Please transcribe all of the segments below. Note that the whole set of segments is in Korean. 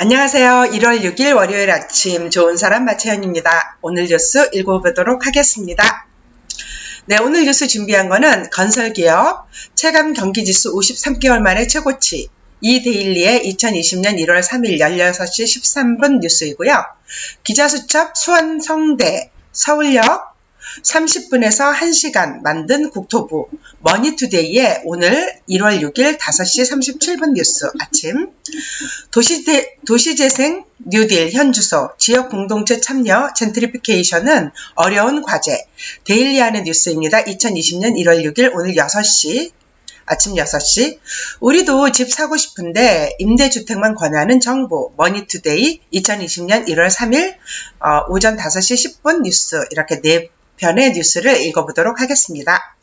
안녕하세요. 1월 6일 월요일 아침 좋은 사람 마채연입니다. 오늘 뉴스 읽어보도록 하겠습니다. 네, 오늘 뉴스 준비한 거는 건설기업 체감 경기지수 53개월 만에 최고치, 이데일리의 2020년 1월 3일 16시 13분 뉴스이고요. 기자수첩 수원성대 서울역 30분에서 1시간 만든 국토부 머니투데이의 오늘 1월 6일 5시 37분 뉴스 아침 도시재생 뉴딜 현주소 지역 공동체 참여 젠트리피케이션은 어려운 과제 데일리하는 뉴스입니다. 2020년 1월 6일 오늘 6시 아침 6시 우리도 집 사고 싶은데 임대주택만 권하는 정부 머니투데이 2020년 1월 3일 오전 5시 10분 뉴스 이렇게 네 편의 뉴스를 읽어보도록 하겠습니다.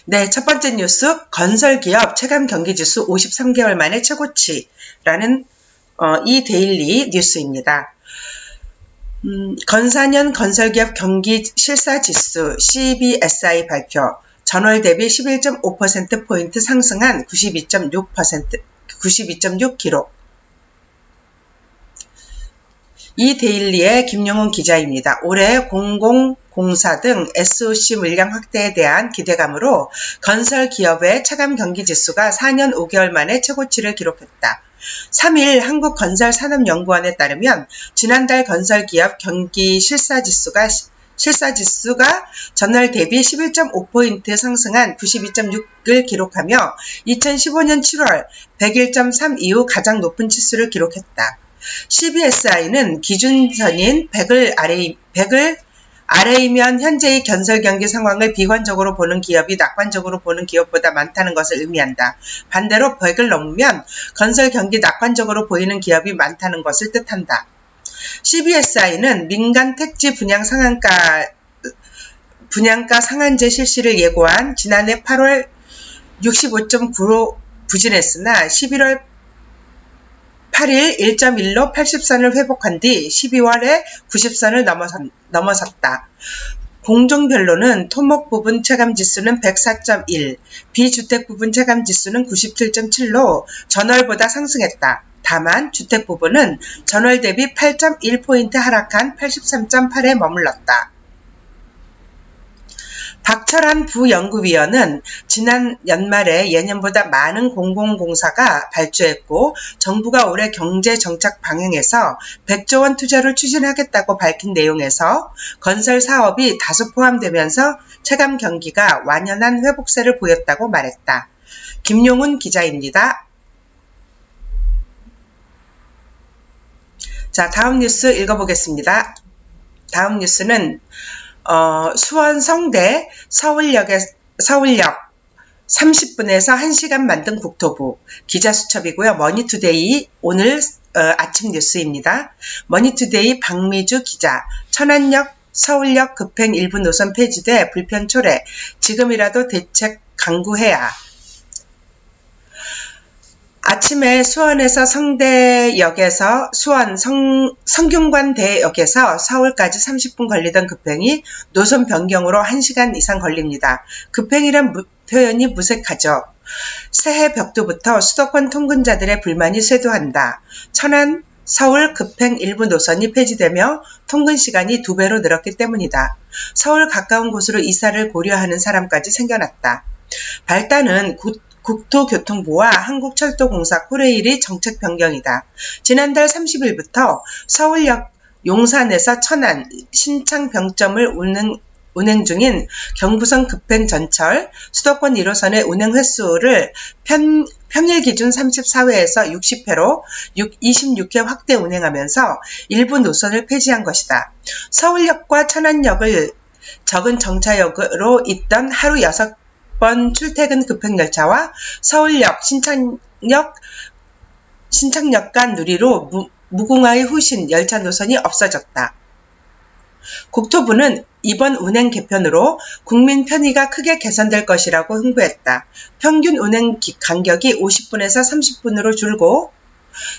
네, 첫 번째 뉴스 건설기업 체감 경기지수 53개월 만에 최고치라는 이데일리 뉴스입니다. 건사년 건설기업 경기 실사지수 CBSI 발표 전월 대비 11.5%포인트 상승한 92.6 기록 이데일리의 김용훈 기자입니다. 올해 공공공사 등 SOC 물량 확대에 대한 기대감으로 건설기업의 체감 경기지수가 4년 5개월 만에 최고치를 기록했다. 3일 한국건설산업연구원에 따르면 지난달 건설기업 경기 실사지수가 전월 대비 11.5포인트 상승한 92.6을 기록하며 2015년 7월 101.3 이후 가장 높은 치수를 기록했다. CBSI는 기준선인 100을 아래이면 현재의 건설 경기 상황을 비관적으로 보는 기업이 낙관적으로 보는 기업보다 많다는 것을 의미한다. 반대로 100을 넘으면 건설 경기 낙관적으로 보이는 기업이 많다는 것을 뜻한다. CBSI는 민간 택지 분양가 상한제 실시를 예고한 지난해 8월 65.9로 부진했으나 11월 8일 1.1로 80선을 회복한 뒤 12월에 90선을 넘어섰다. 공종별로는 토목 부분 체감지수는 104.1, 비주택 부분 체감지수는 97.7로 전월보다 상승했다. 다만 주택 부분은 전월 대비 8.1포인트 하락한 83.8에 머물렀다. 박철환 부연구위원은 지난 연말에 예년보다 많은 공공공사가 발주했고 정부가 올해 경제정책 방향에서 100조 원 투자를 추진하겠다고 밝힌 내용에서 건설 사업이 다수 포함되면서 체감 경기가 완연한 회복세를 보였다고 말했다. 김용훈 기자입니다. 자, 다음 뉴스 읽어보겠습니다. 다음 뉴스는 수원 성대 서울역 30분에서 1시간 만든 국토부 기자수첩이고요. 머니투데이 오늘 아침 뉴스입니다. 머니투데이 박미주 기자 천안역 서울역 급행 일부 노선 폐지돼 불편 초래 지금이라도 대책 강구해야 아침에 수원에서 성대역에서 수원 성균관대역에서 서울까지 30분 걸리던 급행이 노선 변경으로 1시간 이상 걸립니다. 급행이란 표현이 무색하죠. 새해 벽두부터 수도권 통근자들의 불만이 쇄도한다. 천안 서울 급행 일부 노선이 폐지되며 통근 시간이 2배로 늘었기 때문이다. 서울 가까운 곳으로 이사를 고려하는 사람까지 생겨났다. 발단은 국토교통부와 한국철도공사 코레일이 정책 변경이다. 지난달 30일부터 서울역 용산에서 천안 신창 병점을 운행 중인 경부선 급행 전철 수도권 1호선의 운행 횟수를 평일 기준 34회에서 60회로 26회 확대 운행하면서 일부 노선을 폐지한 것이다. 서울역과 천안역을 적은 정차역으로 있던 하루 6번 출퇴근 급행열차와 서울역 신창역 간 누리로 무궁화의 후신 열차 노선이 없어졌다. 국토부는 이번 운행 개편으로 국민 편의가 크게 개선될 것이라고 홍보했다. 평균 운행 간격이 50분에서 30분으로 줄고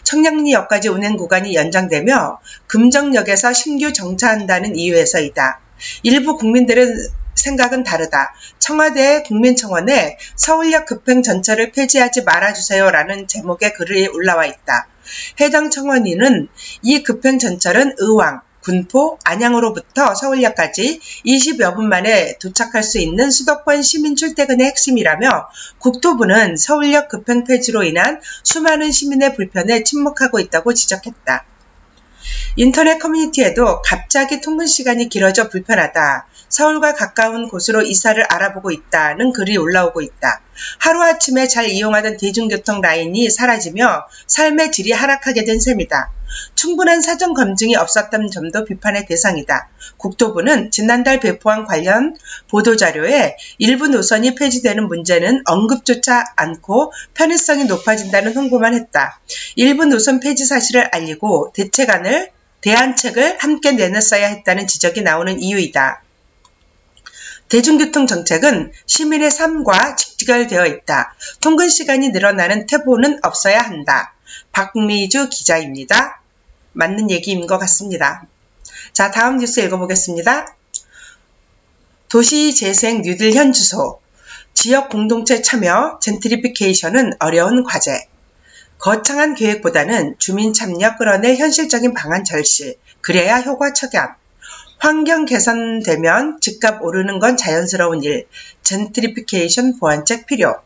청량리역까지 운행 구간이 연장되며 금정역에서 신규 정차한다는 이유에서이다. 일부 국민들은 생각은 다르다. 청와대 국민청원에 서울역 급행 전철을 폐지하지 말아주세요라는 제목의 글이 올라와 있다. 해당 청원인은 이 급행 전철은 의왕, 군포, 안양으로부터 서울역까지 20여 분 만에 도착할 수 있는 수도권 시민 출퇴근의 핵심이라며 국토부는 서울역 급행 폐지로 인한 수많은 시민의 불편에 침묵하고 있다고 지적했다. 인터넷 커뮤니티에도 갑자기 통근 시간이 길어져 불편하다. 서울과 가까운 곳으로 이사를 알아보고 있다는 글이 올라오고 있다. 하루아침에 잘 이용하던 대중교통 라인이 사라지며 삶의 질이 하락하게 된 셈이다. 충분한 사전 검증이 없었던 점도 비판의 대상이다. 국토부는 지난달 배포한 관련 보도자료에 일부 노선이 폐지되는 문제는 언급조차 않고 편의성이 높아진다는 홍보만 했다. 일부 노선 폐지 사실을 알리고 대안책을 함께 내놨어야 했다는 지적이 나오는 이유이다. 대중교통 정책은 시민의 삶과 직결되어 있다. 통근 시간이 늘어나는 태보는 없어야 한다. 박미주 기자입니다. 맞는 얘기인 것 같습니다. 자, 다음 뉴스 읽어보겠습니다. 도시재생 뉴딜 현주소, 지역 공동체 참여, 젠트리피케이션은 어려운 과제. 거창한 계획보다는 주민 참여 끌어낼 현실적인 방안 절실, 그래야 효과 초연. 환경 개선되면 집값 오르는 건 자연스러운 일, 젠트리피케이션 보완책 필요.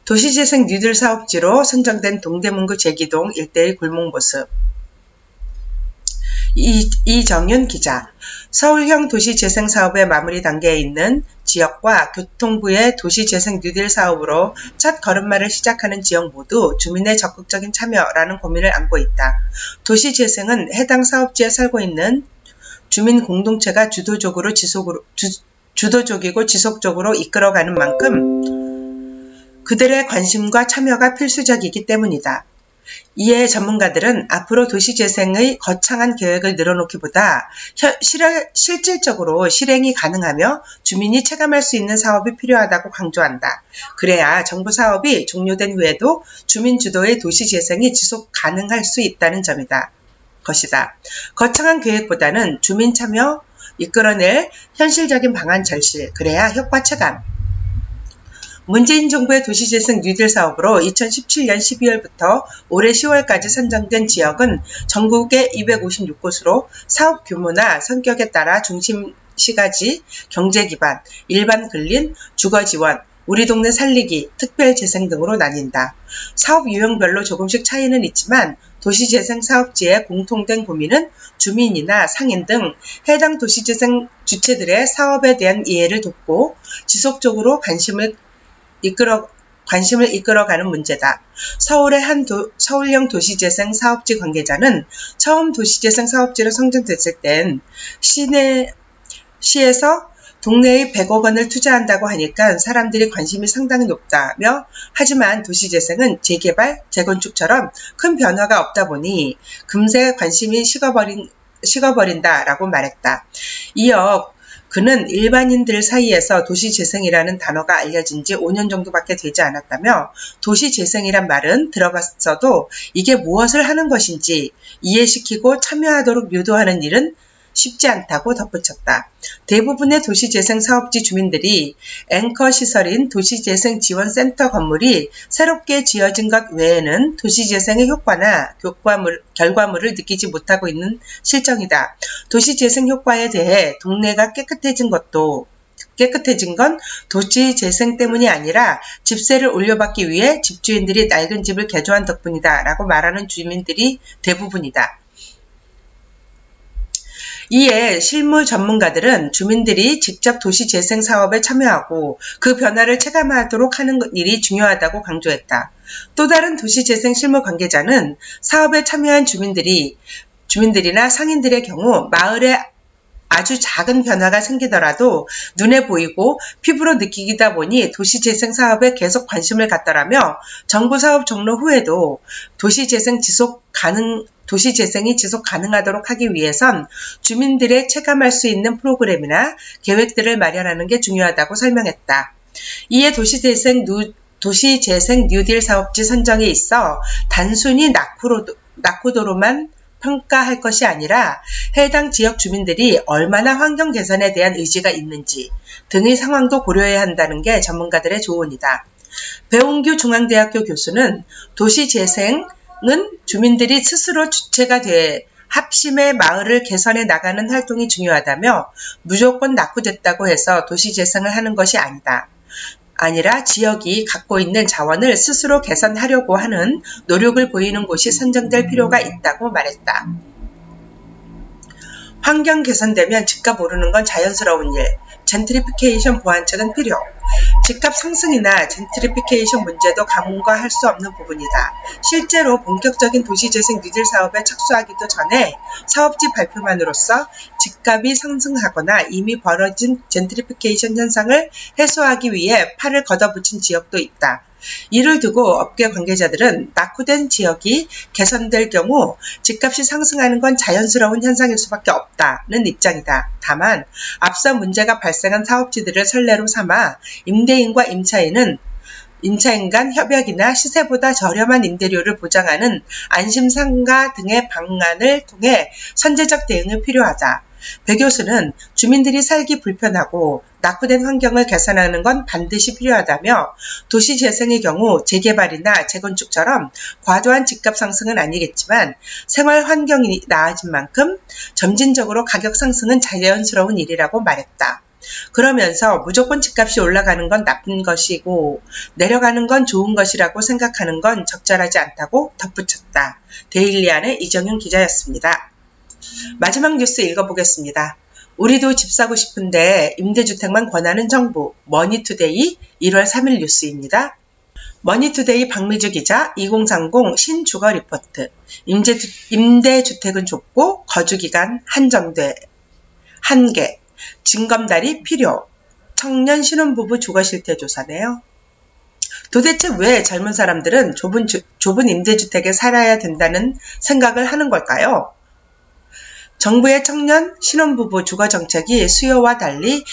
도시재생 뉴딜 사업지로 선정된 동대문구 제기동 일대의 골목 모습. 이정윤 기자. 서울형 도시재생 사업의 마무리 단계에 있는 지역과 교통부의 도시재생 뉴딜 사업으로 첫 걸음마를 시작하는 지역 모두 주민의 적극적인 참여라는 고민을 안고 있다. 도시재생은 해당 사업지에 살고 있는 주민 공동체가 주도적이고 지속적으로 이끌어가는 만큼 그들의 관심과 참여가 필수적이기 때문이다. 이에 전문가들은 앞으로 도시재생의 거창한 계획을 늘어놓기보다 실질적으로 실행이 가능하며 주민이 체감할 수 있는 사업이 필요하다고 강조한다. 그래야 정부 사업이 종료된 후에도 주민 주도의 도시재생이 지속 가능할 수 있다는 것이다. 거창한 계획보다는 주민 참여 이끌어낼 현실적인 방안 절실, 그래야 효과 체감. 문재인 정부의 도시재생 뉴딜 사업으로 2017년 12월부터 올해 10월까지 선정된 지역은 전국의 256곳으로 사업 규모나 성격에 따라 중심시가지, 경제기반, 일반 근린, 주거지원, 우리 동네 살리기, 특별재생 등으로 나뉜다. 사업 유형별로 조금씩 차이는 있지만 도시재생 사업지의 공통된 고민은 주민이나 상인 등 해당 도시재생 주체들의 사업에 대한 이해를 돕고 지속적으로 관심을 이끌어가는 문제다. 서울의 서울형 도시재생 사업지 관계자는 처음 도시재생 사업지로 선정됐을 땐 시에서 동네에 100억 원을 투자한다고 하니까 사람들이 관심이 상당히 높다며, 하지만 도시재생은 재개발, 재건축처럼 큰 변화가 없다 보니 금세 관심이 식어버린다라고 말했다. 이어 그는 일반인들 사이에서 도시재생이라는 단어가 알려진 지 5년 정도밖에 되지 않았다며, 도시재생이란 말은 들어봤어도 이게 무엇을 하는 것인지 이해시키고 참여하도록 유도하는 일은 쉽지 않다고 덧붙였다. 대부분의 도시재생 사업지 주민들이 앵커 시설인 도시재생지원센터 건물이 새롭게 지어진 것 외에는 도시재생의 효과나 결과물을 느끼지 못하고 있는 실정이다. 도시재생 효과에 대해 동네가 깨끗해진 건 도시재생 때문이 아니라 집세를 올려받기 위해 집주인들이 낡은 집을 개조한 덕분이다 라고 말하는 주민들이 대부분이다. 이에 실무 전문가들은 주민들이 직접 도시재생 사업에 참여하고 그 변화를 체감하도록 하는 일이 중요하다고 강조했다. 또 다른 도시재생 실무 관계자는 사업에 참여한 주민들이나 상인들의 경우 마을에 아주 작은 변화가 생기더라도 눈에 보이고 피부로 느끼다 보니 도시재생 사업에 계속 관심을 갖더라며, 정부 사업 종료 후에도 도시재생이 지속 가능하도록 하기 위해선 주민들의 체감할 수 있는 프로그램이나 계획들을 마련하는 게 중요하다고 설명했다. 이에 도시재생 뉴딜 사업지 선정에 있어 단순히 낙후도로만 평가할 것이 아니라 해당 지역 주민들이 얼마나 환경 개선에 대한 의지가 있는지 등의 상황도 고려해야 한다는 게 전문가들의 조언이다. 배홍규 중앙대학교 교수는 도시재생은 주민들이 스스로 주체가 돼 합심해 마을을 개선해 나가는 활동이 중요하다며 무조건 낙후됐다고 해서 도시재생을 하는 것이 아니라 지역이 갖고 있는 자원을 스스로 개선하려고 하는 노력을 보이는 곳이 선정될 필요가 있다고 말했다. 환경 개선되면 집값 오르는 건 자연스러운 일, 젠트리피케이션 보완책은 필요. 집값 상승이나 젠트리피케이션 문제도 간과할 수 없는 부분이다. 실제로 본격적인 도시재생 뉴딜 사업에 착수하기도 전에 사업지 발표만으로써 집값이 상승하거나 이미 벌어진 젠트리피케이션 현상을 해소하기 위해 팔을 걷어붙인 지역도 있다. 이를 두고 업계 관계자들은 낙후된 지역이 개선될 경우 집값이 상승하는 건 자연스러운 현상일 수밖에 없다는 입장이다. 다만 앞서 문제가 발생한 사업지들을 선례로 삼아 임대인과 임차인 간 협약이나 시세보다 저렴한 임대료를 보장하는 안심상가 등의 방안을 통해 선제적 대응이 필요하다. 배 교수는 주민들이 살기 불편하고 낙후된 환경을 개선하는 건 반드시 필요하다며 도시재생의 경우 재개발이나 재건축처럼 과도한 집값 상승은 아니겠지만 생활 환경이 나아진 만큼 점진적으로 가격 상승은 자연스러운 일이라고 말했다. 그러면서 무조건 집값이 올라가는 건 나쁜 것이고 내려가는 건 좋은 것이라고 생각하는 건 적절하지 않다고 덧붙였다. 데일리안의 이정윤 기자였습니다. 마지막 뉴스 읽어보겠습니다. 우리도 집 사고 싶은데 임대주택만 권하는 정부. 머니투데이 1월 3일 뉴스입니다. 머니투데이 박미주 기자 2030 신주거 리포트. 임대주택은 좁고 거주기간 한정돼. 한계. 징검다리 필요. 청년 신혼부부 주거실태 조사네요. 도대체 왜 젊은 사람들은 좁은 임대주택에 살아야 된다는 생각을 하는 걸까요? 정부의 청년 신혼부부 주거정책이 수요와 달리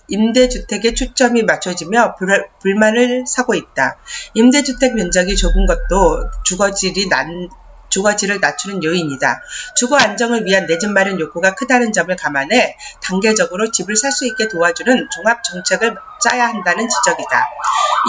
임대주택에 초점이 맞춰지며 불만을 사고 있다. 임대주택 면적이 좁은 것도 주거질을 낮추는 요인이다. 주거 안정을 위한 내 집 마련 욕구가 크다는 점을 감안해 단계적으로 집을 살 수 있게 도와주는 종합정책을 짜야 한다는 지적이다.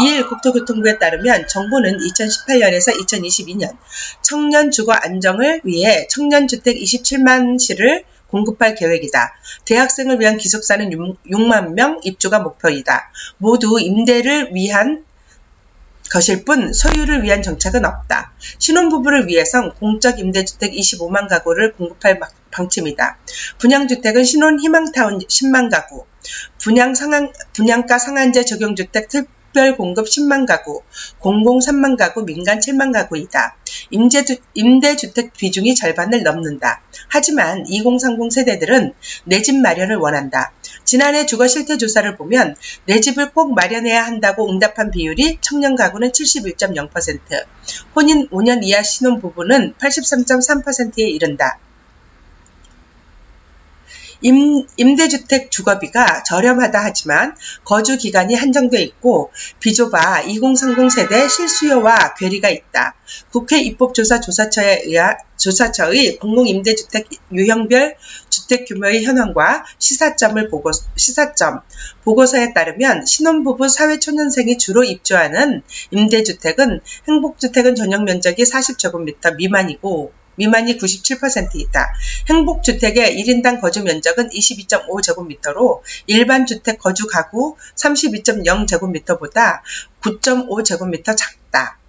이일 국토교통부에 따르면 정부는 2018년에서 2022년 청년 주거 안정을 위해 청년주택 27만 시를 공급할 계획이다. 대학생을 위한 기숙사는 6만 명 입주가 목표이다. 모두 임대를 위한 것일 뿐 소유를 위한 정책은 없다. 신혼부부를 위해선 공적 임대주택 25만 가구를 공급할 방침이다. 분양주택은 신혼 희망타운 10만 가구, 분양가 상한제 적용주택 특별 공급 10만 가구, 공공 3만 가구, 민간 7만 가구이다. 임대주택 비중이 절반을 넘는다. 하지만 2030 세대들은 내 집 마련을 원한다. 지난해 주거실태 조사를 보면 내 집을 꼭 마련해야 한다고 응답한 비율이 청년 가구는 71.0%, 혼인 5년 이하 신혼부부는 83.3%에 이른다. 임대주택 주거비가 저렴하다 하지만 거주 기간이 한정돼 있고 비좁아 2030 세대 실수요와 괴리가 있다. 국회 입법조사처의 공공임대주택 유형별 주택 규모의 현황과 시사점 보고서에 따르면 신혼부부 사회초년생이 주로 입주하는 임대주택은 행복주택은 전용 면적이 40제곱미터 미만이 97%이다. 행복주택의 1인당 거주 면적은 22.5제곱미터로 일반 주택 거주 가구 32.0제곱미터보다 9.5제곱미터 작다.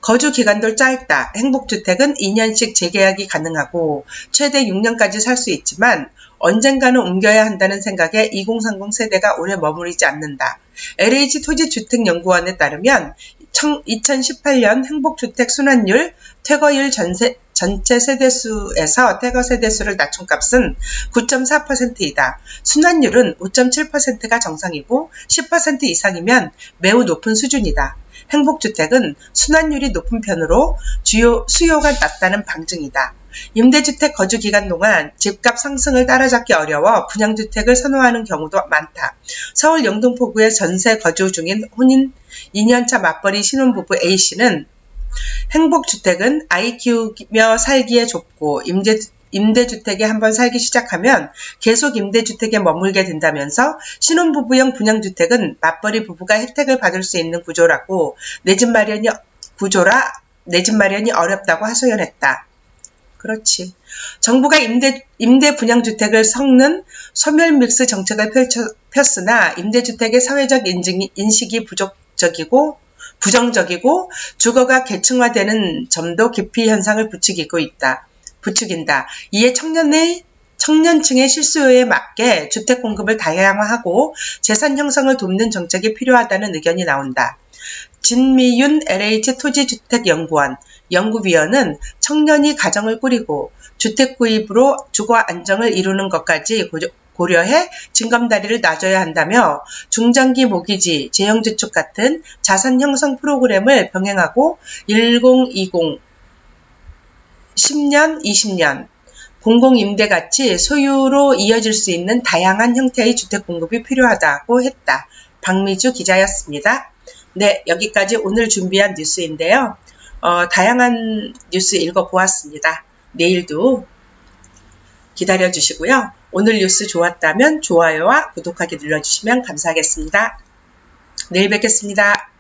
거주 기간도 짧다. 행복주택은 2년씩 재계약이 가능하고 최대 6년까지 살 수 있지만 언젠가는 옮겨야 한다는 생각에 2030 세대가 오래 머무르지 않는다. LH토지주택연구원에 따르면 2018년 행복주택 순환율 퇴거율 전체 세대수에서 퇴거 세대수를 낮춘 값은 9.4%이다. 순환율은 5.7%가 정상이고 10% 이상이면 매우 높은 수준이다. 행복주택은 순환율이 높은 편으로 수요가 낮다는 방증이다. 임대주택 거주기간 동안 집값 상승을 따라잡기 어려워 분양주택을 선호하는 경우도 많다. 서울 영등포구에 전세 거주 중인 혼인 2년차 맞벌이 신혼부부 A씨는 행복주택은 아이 키우며 살기에 좁고 임대주택에 한번 살기 시작하면 계속 임대주택에 머물게 된다면서 신혼부부형 분양주택은 맞벌이 부부가 혜택을 받을 수 있는 구조라고 내 집 마련이 어렵다고 하소연했다. 그렇지. 정부가 임대 분양주택을 섞는 소멸믹스 정책을 폈으나 임대주택의 사회적 인식이 부정적이고 주거가 계층화되는 점도 깊이 현상을 부추긴다. 이에 청년층의 실수요에 맞게 주택 공급을 다양화하고 재산 형성을 돕는 정책이 필요하다는 의견이 나온다. 진미윤 LH 토지주택연구원 연구위원은 청년이 가정을 꾸리고 주택 구입으로 주거 안정을 이루는 것까지 고려해 징검다리를 놔줘야 한다며 중장기 모기지, 재형저축 같은 자산 형성 프로그램을 병행하고 1020, 10년, 20년 공공임대같이 소유로 이어질 수 있는 다양한 형태의 주택 공급이 필요하다고 했다. 박미주 기자였습니다. 네, 여기까지 오늘 준비한 뉴스인데요. 다양한 뉴스 읽어보았습니다. 내일도 기다려주시고요. 오늘 뉴스 좋았다면 좋아요와 구독하기 눌러주시면 감사하겠습니다. 내일 뵙겠습니다.